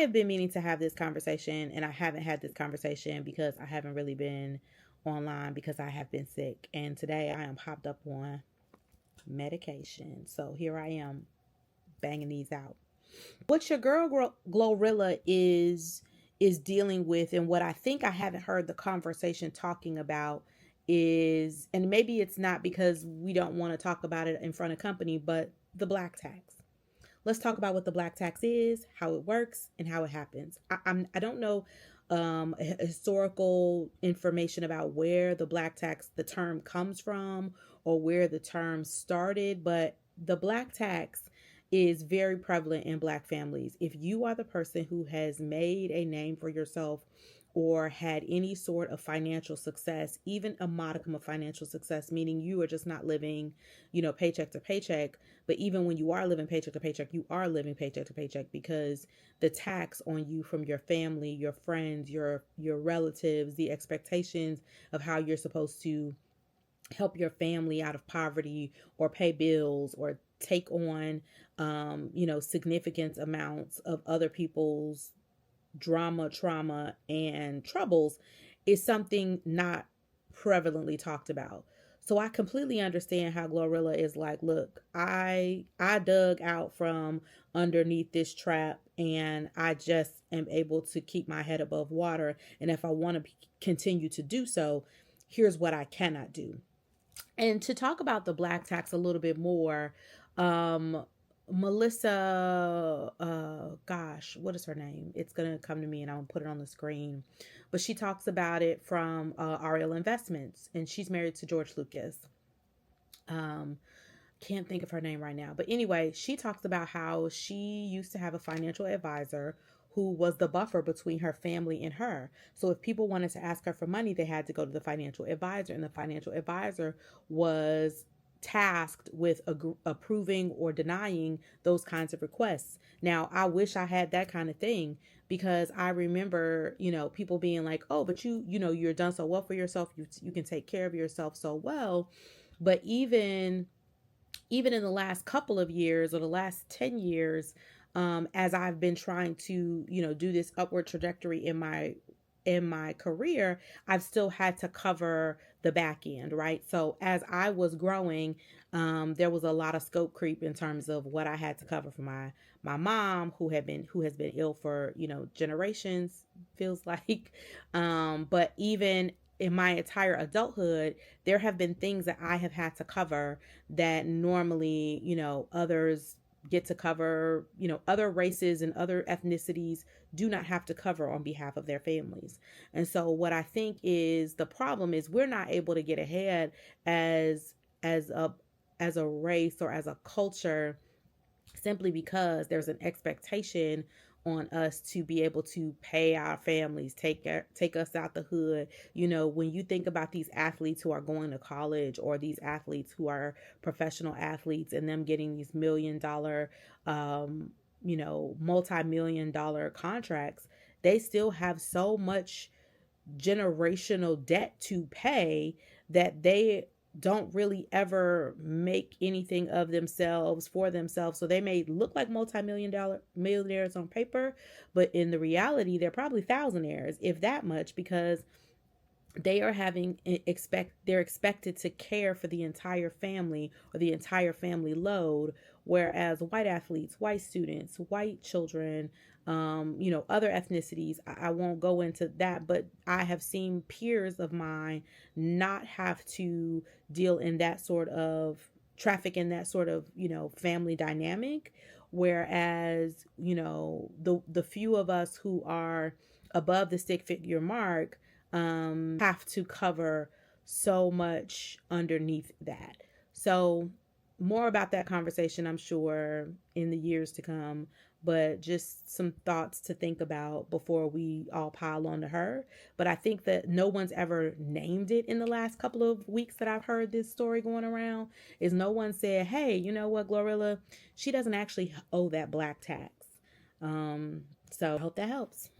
have been meaning to have this conversation, and I haven't had this conversation because I haven't really been online because I have been sick. And today I am popped up on medication. So here I am banging these out. What your girl Glorilla is dealing with, and what I think I haven't heard the conversation talking about is, and maybe it's not because we don't want to talk about it in front of company, but the black tax. Let's talk about what the black tax is, how it works, and how it happens. I don't know historical information about where the black tax, the term comes from, or where the term started, but the black tax is very prevalent in black families. If you are the person who has made a name for yourself or had any sort of financial success, even a modicum of financial success, meaning you are just not living, paycheck to paycheck, but even when you are living paycheck to paycheck, you are living paycheck to paycheck because the tax on you from your family, your friends, your relatives, the expectations of how you're supposed to help your family out of poverty or pay bills or take on significant amounts of other people's drama, trauma, and troubles is something not prevalently talked about. So I completely understand how Glorilla is like, look, I dug out from underneath this trap and I just am able to keep my head above water. And if I want to continue to do so, here's what I cannot do. And to talk about the black tax a little bit more, um, Melissa, gosh, what is her name? It's gonna come to me, and I'll put it on the screen. But she talks about it from Ariel Investments, and she's married to George Lucas. Um, can't think of her name right now, but anyway, she talks about how she used to have a financial advisor who was the buffer between her family and her. So if people wanted to ask her for money, they had to go to the financial advisor, and the financial advisor was tasked with approving or denying those kinds of requests. Now, I wish I had that kind of thing because I remember, people being like, "Oh, but you're done so well for yourself. You can take care of yourself so well." But even in the last couple of years or the last 10 years, as I've been trying to, do this upward trajectory in my career, I've still had to cover the back end, right? So as I was growing, there was a lot of scope creep in terms of what I had to cover for my mom, who has been ill for generations, feels like. But even in my entire adulthood, there have been things that I have had to cover that normally, others get to cover, other races and other ethnicities do not have to cover on behalf of their families. And so what I think is the problem is we're not able to get ahead as as a as a race or as a culture simply because there's an expectation on us to be able to pay our families, take us out the hood. When you think about these athletes who are going to college or these athletes who are professional athletes and them getting these $1 million, multi-million dollar contracts, they still have so much generational debt to pay that they don't really ever make anything of themselves for themselves. So they may look like multi-million dollar millionaires on paper, but in the reality, they're probably thousandaires, if that much, because they are they're expected to care for the entire family or the entire family load, whereas white athletes, white students, white children, other ethnicities, I won't go into that, but I have seen peers of mine not have to deal in that sort of traffic, in that sort of family dynamic, whereas the few of us who are above the stick figure mark have to cover so much underneath that. So, more about that conversation, I'm sure, in the years to come, but just some thoughts to think about before we all pile onto her. But I think that no one's ever named it in the last couple of weeks that I've heard this story going around. Is no one said, hey, you know what, Glorilla, she doesn't actually owe that black tax. So, I hope that helps.